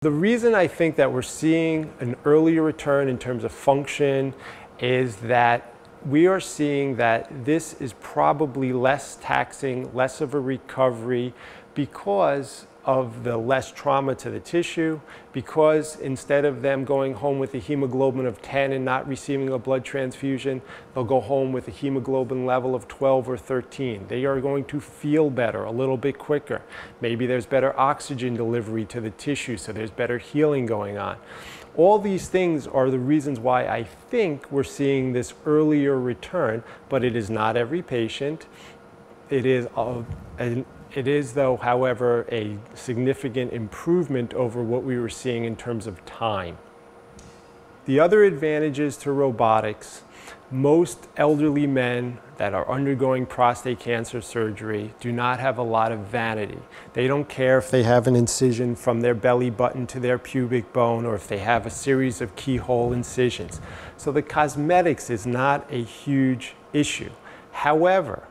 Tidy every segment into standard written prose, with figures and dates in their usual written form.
The reason I think that we're seeing an earlier return in terms of function is that we are seeing that this is probably less taxing, less of a recovery because of the less trauma to the tissue, because instead of them going home with a hemoglobin of 10 and not receiving a blood transfusion, they'll go home with a hemoglobin level of 12 or 13. They are going to feel better a little bit quicker. Maybe there's better oxygen delivery to the tissue, so there's better healing going on. All these things are the reasons why I think we're seeing this earlier return, but it is not every patient. It is, though, however, a significant improvement over what we were seeing in terms of time. The other advantages to robotics: most elderly men that are undergoing prostate cancer surgery do not have a lot of vanity. They don't care if they have an incision from their belly button to their pubic bone or if they have a series of keyhole incisions. So the cosmetics is not a huge issue. However,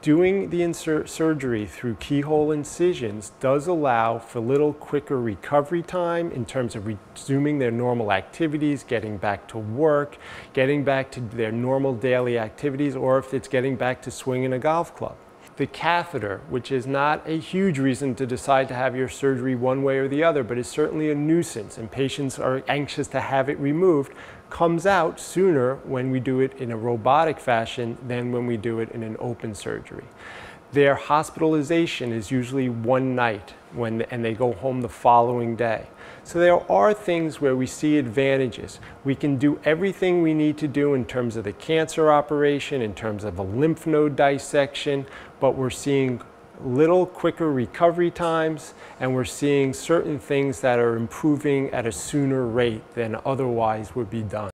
doing the surgery through keyhole incisions does allow for a little quicker recovery time in terms of resuming their normal activities, getting back to work, getting back to their normal daily activities, or if it's getting back to swinging a golf club. The catheter, which is not a huge reason to decide to have your surgery one way or the other, but is certainly a nuisance and patients are anxious to have it removed, comes out sooner when we do it in a robotic fashion than when we do it in an open surgery. Their hospitalization is usually one night and they go home the following day. So there are things where we see advantages. We can do everything we need to do in terms of the cancer operation, in terms of a lymph node dissection, but we're seeing little quicker recovery times, and we're seeing certain things that are improving at a sooner rate than otherwise would be done.